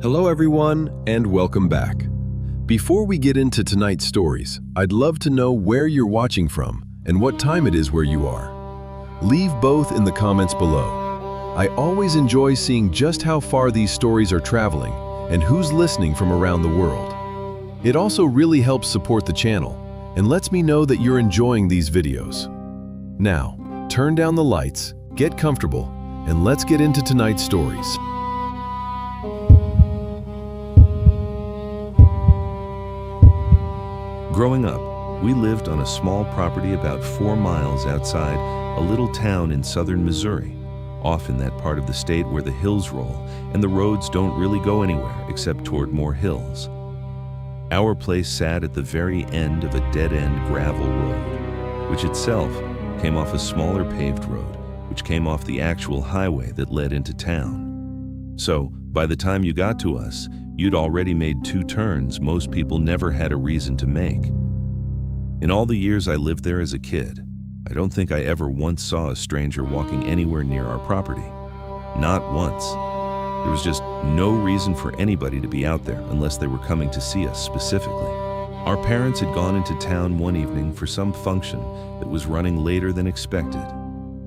Hello everyone, and welcome back. Before we get into tonight's stories, I'd love to know where you're watching from and what time it is where you are. Leave both in the comments below. I always enjoy seeing just how far these stories are traveling and who's listening from around the world. It also really helps support the channel and lets me know that you're enjoying these videos. Now, turn down the lights, get comfortable, and let's get into tonight's stories. Growing up, we lived on a small property about 4 miles outside a little town in southern Missouri, off in that part of the state where the hills roll and the roads don't really go anywhere except toward more hills. Our place sat at the very end of a dead-end gravel road, which itself came off a smaller paved road, which came off the actual highway that led into town. So, by the time you got to us, you'd already made 2 turns most people never had a reason to make. In all the years I lived there as a kid, I don't think I ever once saw a stranger walking anywhere near our property. Not once. There was just no reason for anybody to be out there unless they were coming to see us specifically. Our parents had gone into town one evening for some function that was running later than expected,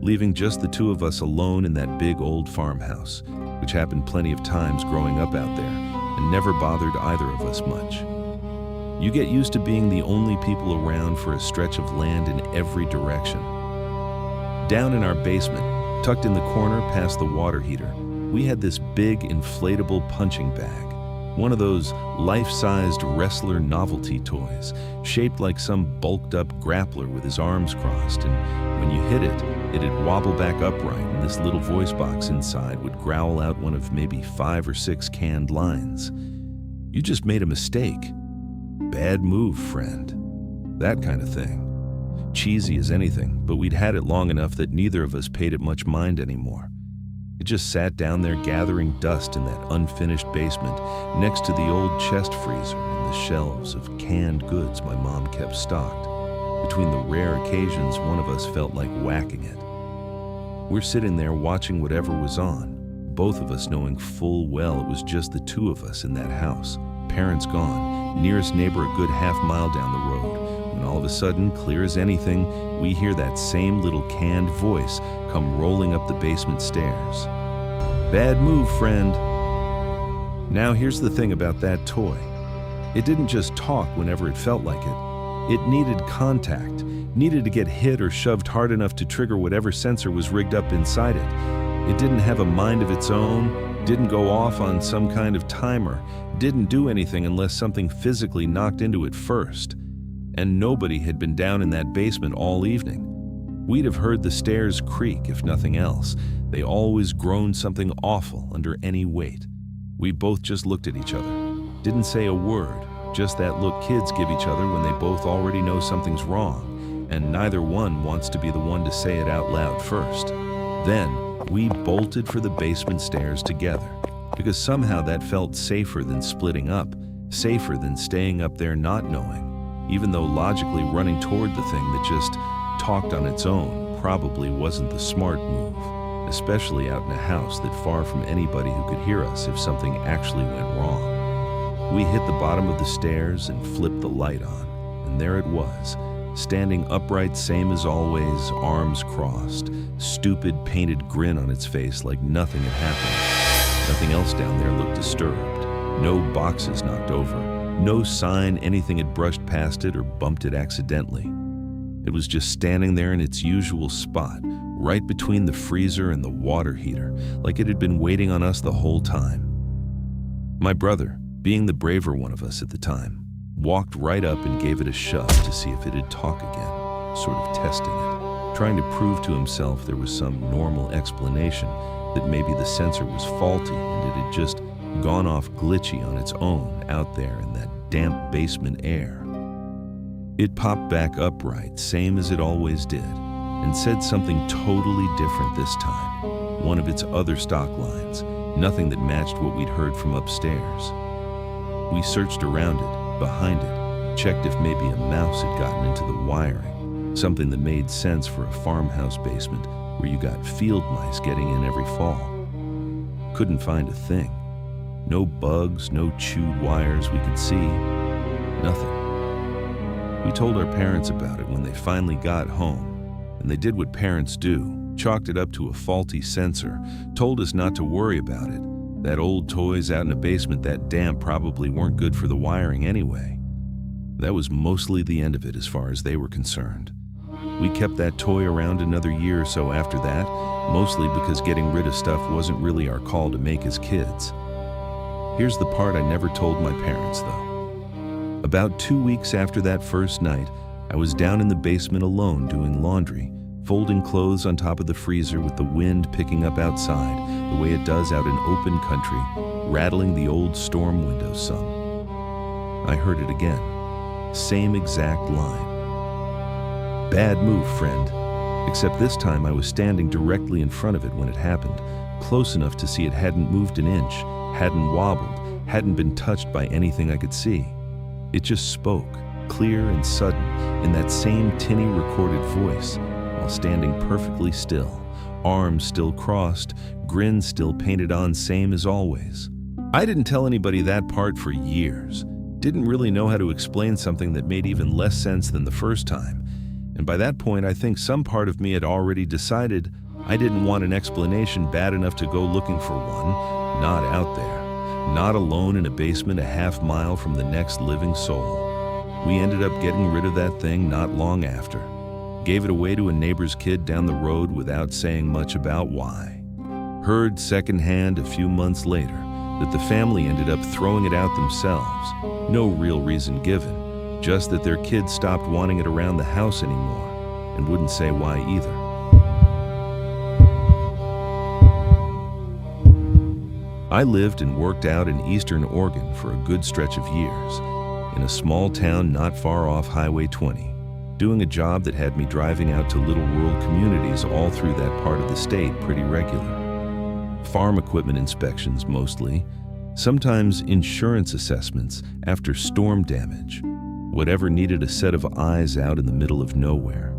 leaving just the 2 of us alone in that big old farmhouse, which happened plenty of times growing up out there and never bothered either of us much. You get used to being the only people around for a stretch of land in every direction. Down in our basement, tucked in the corner past the water heater, we had this big inflatable punching bag, one of those life-sized wrestler novelty toys, shaped like some bulked-up grappler with his arms crossed, and when you hit it, it'd wobble back upright, and this little voice box inside would growl out one of maybe 5 or 6 canned lines. You just made a mistake. Bad move, friend. That kind of thing. Cheesy as anything, but we'd had it long enough that neither of us paid it much mind anymore. It just sat down there gathering dust in that unfinished basement next to the old chest freezer and the shelves of canned goods my mom kept stocked. Between the rare occasions one of us felt like whacking it. We're sitting there watching whatever was on, both of us knowing full well it was just the 2 of us in that house, parents gone, nearest neighbor a good half-mile down the road, when all of a sudden, clear as anything, we hear that same little canned voice come rolling up the basement stairs. Bad move, friend. Now here's the thing about that toy. It didn't just talk whenever it felt like it. It needed contact, needed to get hit or shoved hard enough to trigger whatever sensor was rigged up inside it. It didn't have a mind of its own, didn't go off on some kind of timer, didn't do anything unless something physically knocked into it first. And nobody had been down in that basement all evening. We'd have heard the stairs creak, if nothing else. They always groaned something awful under any weight. We both just looked at each other. Didn't say a word, just that look kids give each other when they both already know something's wrong, and neither one wants to be the one to say it out loud first. Then, we bolted for the basement stairs together, because somehow that felt safer than splitting up, safer than staying up there not knowing, even though logically running toward the thing that just talked on its own probably wasn't the smart move, especially out in a house that far from anybody who could hear us if something actually went wrong. We hit the bottom of the stairs and flipped the light on, and there it was, standing upright same as always, arms crossed, stupid painted grin on its face like nothing had happened. Nothing else down there looked disturbed, no boxes knocked over, no sign anything had brushed past it or bumped it accidentally. It was just standing there in its usual spot, right between the freezer and the water heater, like it had been waiting on us the whole time. My brother, being the braver one of us at the time, walked right up and gave it a shove to see if it'd talk again, sort of testing it, trying to prove to himself there was some normal explanation, that maybe the sensor was faulty and it had just gone off glitchy on its own out there in that damp basement air. It popped back upright, same as it always did, and said something totally different this time, one of its other stock lines, nothing that matched what we'd heard from upstairs. We searched around it, behind it, checked if maybe a mouse had gotten into the wiring, something that made sense for a farmhouse basement where you got field mice getting in every fall. Couldn't find a thing. No bugs, no chewed wires we could see. Nothing. We told our parents about it when they finally got home, and they did what parents do, chalked it up to a faulty sensor, told us not to worry about it, that old toys out in a basement that damp probably weren't good for the wiring anyway. That was mostly the end of it as far as they were concerned. We kept that toy around another year or so after that, mostly because getting rid of stuff wasn't really our call to make as kids. Here's the part I never told my parents, though. About 2 weeks after that first night, I was down in the basement alone doing laundry, folding clothes on top of the freezer with the wind picking up outside, the way it does out in open country, rattling the old storm windows some. I heard it again. Same exact line. Bad move, friend. Except this time I was standing directly in front of it when it happened, close enough to see it hadn't moved an inch, hadn't wobbled, hadn't been touched by anything I could see. It just spoke, clear and sudden, in that same tinny recorded voice, while standing perfectly still, arms still crossed, grin still painted on same as always. I didn't tell anybody that part for years. Didn't really know how to explain something that made even less sense than the first time. And by that point, I think some part of me had already decided I didn't want an explanation bad enough to go looking for one, not out there, not alone in a basement a half mile from the next living soul. We ended up getting rid of that thing not long after. Gave it away to a neighbor's kid down the road without saying much about why. Heard secondhand a few months later that the family ended up throwing it out themselves. No real reason given. Just that their kids stopped wanting it around the house anymore, and wouldn't say why either. I lived and worked out in eastern Oregon for a good stretch of years, in a small town not far off Highway 20, doing a job that had me driving out to little rural communities all through that part of the state pretty regular. Farm equipment inspections mostly, sometimes insurance assessments after storm damage, whatever needed a set of eyes out in the middle of nowhere.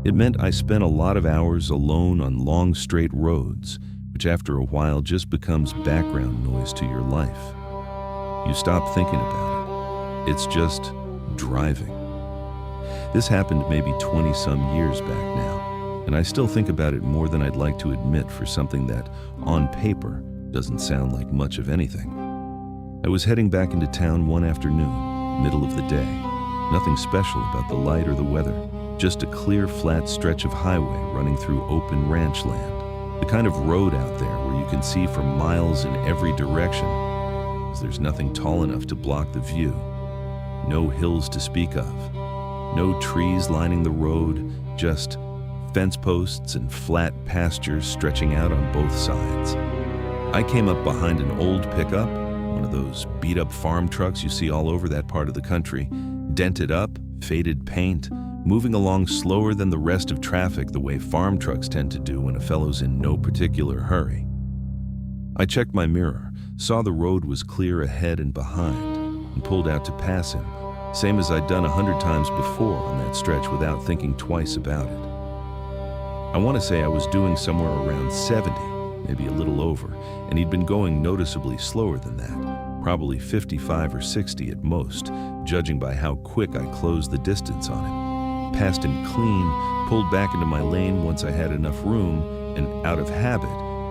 It meant I spent a lot of hours alone on long straight roads, which after a while just becomes background noise to your life. You stop thinking about it. It's just driving. This happened maybe 20-some years back now, and I still think about it more than I'd like to admit for something that, on paper, doesn't sound like much of anything. I was heading back into town one afternoon, middle of the day. Nothing special about the light or the weather, just a clear, flat stretch of highway running through open ranch land. The kind of road out there where you can see for miles in every direction, because there's nothing tall enough to block the view. No hills to speak of. No trees lining the road, just fence posts and flat pastures stretching out on both sides. I came up behind an old pickup, one of those beat-up farm trucks you see all over that part of the country, dented up, faded paint, moving along slower than the rest of traffic the way farm trucks tend to do when a fellow's in no particular hurry. I checked my mirror, saw the road was clear ahead and behind, and pulled out to pass him, same as I'd done 100 times before on that stretch without thinking twice about it. I want to say I was doing somewhere around 70, maybe a little over, and he'd been going noticeably slower than that, probably 55 or 60 at most, judging by how quick I closed the distance on him. Passed him clean, pulled back into my lane once I had enough room, and out of habit,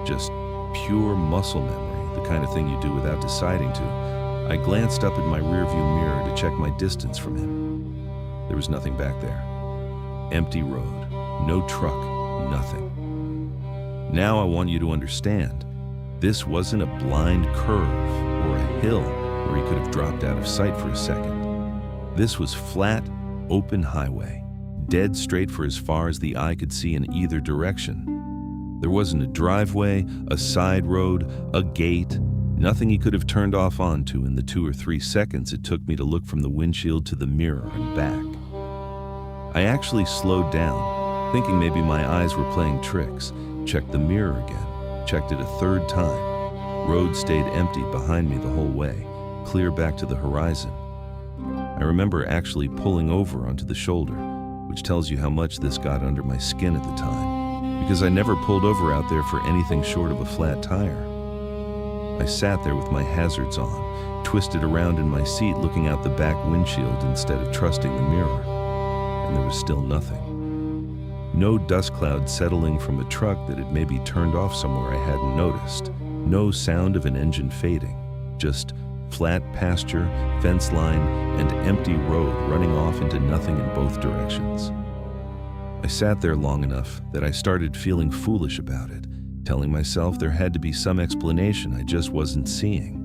just pure muscle memory, the kind of thing you do without deciding to, I glanced up at my rearview mirror to check my distance from him. There was nothing back there. Empty road, no truck, nothing. Now I want you to understand, this wasn't a blind curve or a hill where he could have dropped out of sight for a second. This was flat, open highway, dead straight for as far as the eye could see in either direction. There wasn't a driveway, a side road, a gate, nothing he could have turned off onto in the 2 or 3 seconds it took me to look from the windshield to the mirror and back. I actually slowed down, thinking maybe my eyes were playing tricks, checked the mirror again, checked it a third time. Road stayed empty behind me the whole way, clear back to the horizon. I remember actually pulling over onto the shoulder, which tells you how much this got under my skin at the time, because I never pulled over out there for anything short of a flat tire. I sat there with my hazards on, twisted around in my seat looking out the back windshield instead of trusting the mirror, and there was still nothing. No dust cloud settling from a truck that had maybe turned off somewhere I hadn't noticed. No sound of an engine fading, just flat pasture, fence line, and empty road running off into nothing in both directions. I sat there long enough that I started feeling foolish about it, telling myself there had to be some explanation I just wasn't seeing.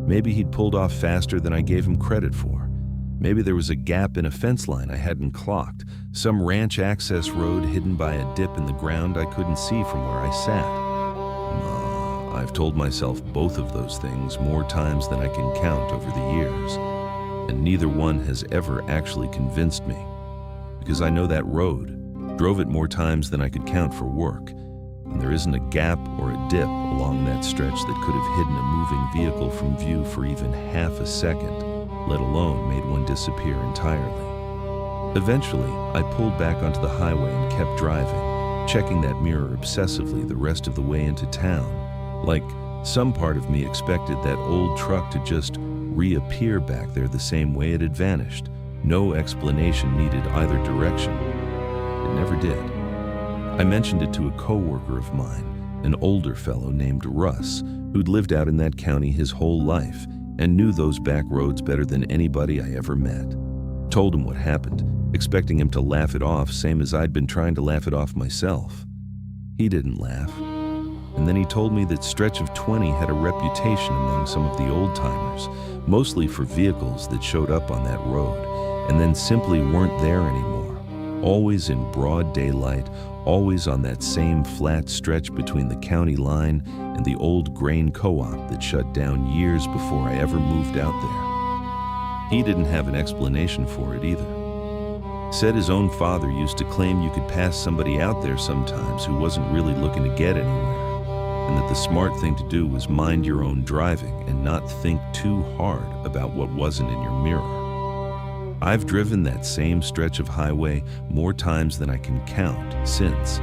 Maybe he'd pulled off faster than I gave him credit for. Maybe there was a gap in a fence line I hadn't clocked, some ranch access road hidden by a dip in the ground I couldn't see from where I sat. I've told myself both of those things more times than I can count over the years, and neither one has ever actually convinced me. Because I know that road, drove it more times than I could count for work, and there isn't a gap or a dip along that stretch that could have hidden a moving vehicle from view for even half a second, let alone made one disappear entirely. Eventually, I pulled back onto the highway and kept driving, checking that mirror obsessively the rest of the way into town. Like some part of me expected that old truck to just reappear back there the same way it had vanished. No explanation needed either direction. It never did. I mentioned it to a coworker of mine, an older fellow named Russ, who'd lived out in that county his whole life and knew those back roads better than anybody I ever met. Told him what happened, expecting him to laugh it off, same as I'd been trying to laugh it off myself. He didn't laugh. And then he told me that Stretch of 20 had a reputation among some of the old-timers, mostly for vehicles that showed up on that road and then simply weren't there anymore. Always in broad daylight, always on that same flat stretch between the county line and the old grain co-op that shut down years before I ever moved out there. He didn't have an explanation for it either. Said his own father used to claim you could pass somebody out there sometimes who wasn't really looking to get anywhere, and that the smart thing to do was mind your own driving and not think too hard about what wasn't in your mirror. I've driven that same stretch of highway more times than I can count since,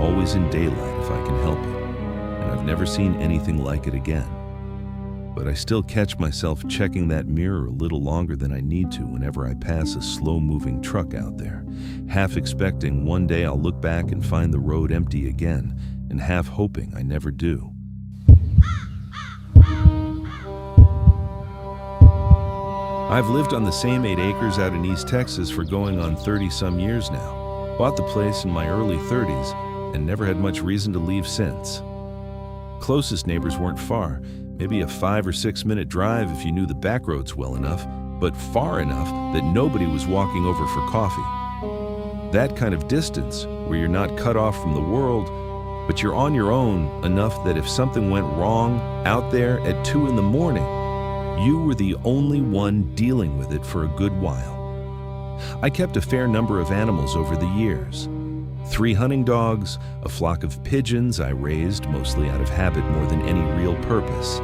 always in daylight if I can help it, and I've never seen anything like it again. But I still catch myself checking that mirror a little longer than I need to whenever I pass a slow-moving truck out there, half expecting one day I'll look back and find the road empty again, and half hoping I never do. I've lived on the same 8 acres out in East Texas for going on 30-some years now. Bought the place in my early 30s and never had much reason to leave since. Closest neighbors weren't far, maybe a 5 or 6 minute drive if you knew the back roads well enough, but far enough that nobody was walking over for coffee. That kind of distance, where you're not cut off from the world, but you're on your own enough that if something went wrong out there at 2 in the morning, you were the only one dealing with it for a good while. I kept a fair number of animals over the years. 3 hunting dogs, a flock of pigeons I raised mostly out of habit more than any real purpose,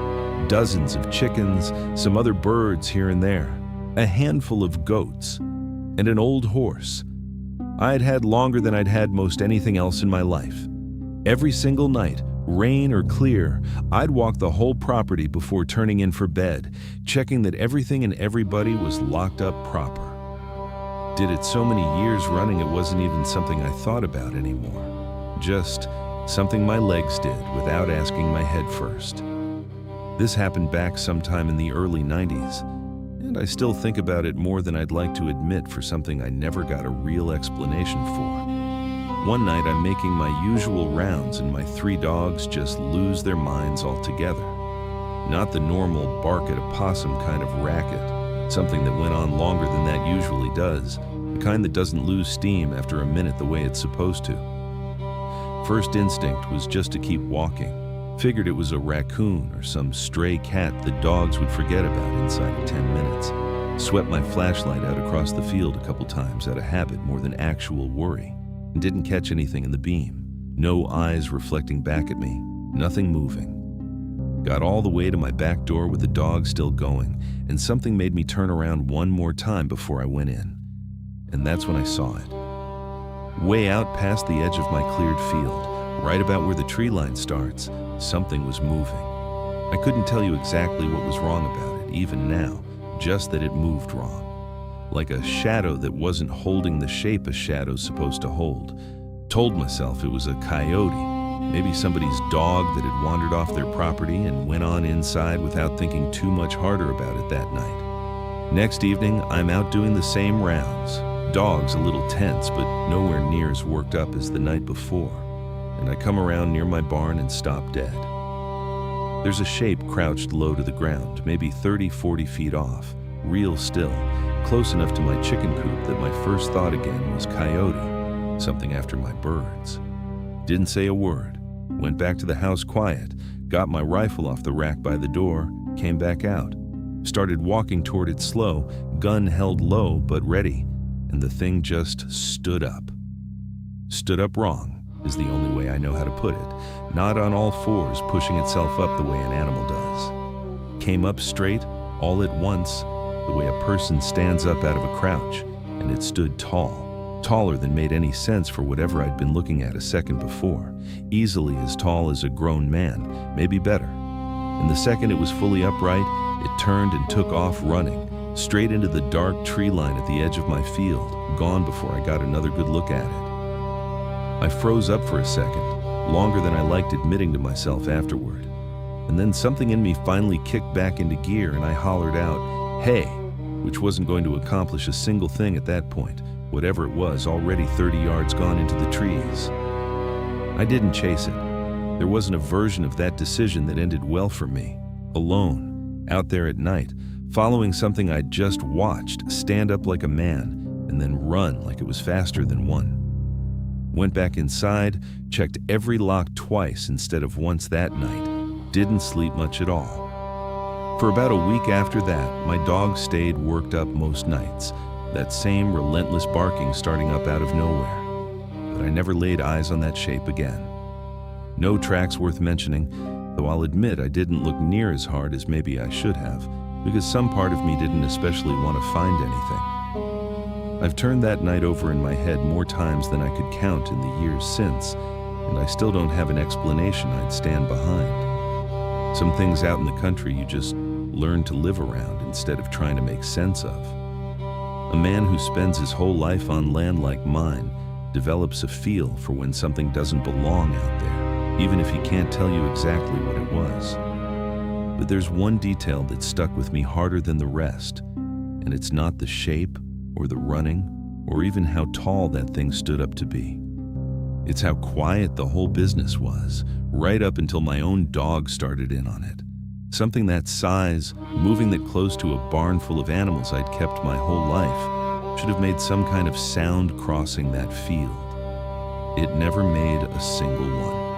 dozens of chickens, some other birds here and there, a handful of goats, and an old horse. I'd had longer than I'd had most anything else in my life. Every single night, rain or clear, I'd walk the whole property before turning in for bed, checking that everything and everybody was locked up proper. Did it so many years running it wasn't even something I thought about anymore. Just something my legs did without asking my head first. This happened back sometime in the early 90s, and I still think about it more than I'd like to admit for something I never got a real explanation for. One night I'm making my usual rounds and my 3 dogs just lose their minds altogether. Not the normal bark at a possum kind of racket, something that went on longer than that usually does, the kind that doesn't lose steam after a minute the way it's supposed to. First instinct was just to keep walking. Figured it was a raccoon or some stray cat the dogs would forget about inside of 10 minutes. Swept my flashlight out across the field a couple times out of habit more than actual worry, and didn't catch anything in the beam. No eyes reflecting back at me, nothing moving. Got all the way to my back door with the dog still going, and something made me turn around one more time before I went in. And that's when I saw it. Way out past the edge of my cleared field, right about where the tree line starts, something was moving. I couldn't tell you exactly what was wrong about it, even now, just that it moved wrong. Like a shadow that wasn't holding the shape a shadow's supposed to hold. Told myself it was a coyote, maybe somebody's dog that had wandered off their property and went on inside without thinking too much harder about it that night. Next evening, I'm out doing the same rounds. Dog's a little tense, but nowhere near as worked up as the night before. And I come around near my barn and stop dead. There's a shape crouched low to the ground, maybe 30-40 feet off, real still, close enough to my chicken coop that my first thought again was coyote, something after my birds. Didn't say a word, went back to the house quiet, got my rifle off the rack by the door, came back out, started walking toward it slow, gun held low but ready, and the thing just stood up. Stood up wrong is the only way I know how to put it, not on all fours pushing itself up the way an animal does. Came up straight, all at once, the way a person stands up out of a crouch, and it stood tall, taller than made any sense for whatever I'd been looking at a second before, easily as tall as a grown man, maybe better. And the second it was fully upright, it turned and took off running, straight into the dark tree line at the edge of my field, gone before I got another good look at it. I froze up for a second, longer than I liked admitting to myself afterward. And then something in me finally kicked back into gear and I hollered out, "Hey," which wasn't going to accomplish a single thing at that point, whatever it was, already 30 yards gone into the trees. I didn't chase it. There wasn't a version of that decision that ended well for me. Alone, out there at night, following something I'd just watched stand up like a man and then run like it was faster than one. Went back inside, checked every lock twice instead of once that night. Didn't sleep much at all. For about a week after that, my dog stayed worked up most nights, that same relentless barking starting up out of nowhere. But I never laid eyes on that shape again. No tracks worth mentioning, though I'll admit I didn't look near as hard as maybe I should have, because some part of me didn't especially want to find anything. I've turned that night over in my head more times than I could count in the years since, and I still don't have an explanation I'd stand behind. Some things out in the country you just learn to live around instead of trying to make sense of. A man who spends his whole life on land like mine develops a feel for when something doesn't belong out there, even if he can't tell you exactly what it was. But there's one detail that stuck with me harder than the rest, and it's not the shape or the running, or even how tall that thing stood up to be. It's how quiet the whole business was, right up until my own dog started in on it. Something that size, moving that close to a barn full of animals I'd kept my whole life, should have made some kind of sound crossing that field. It never made a single one.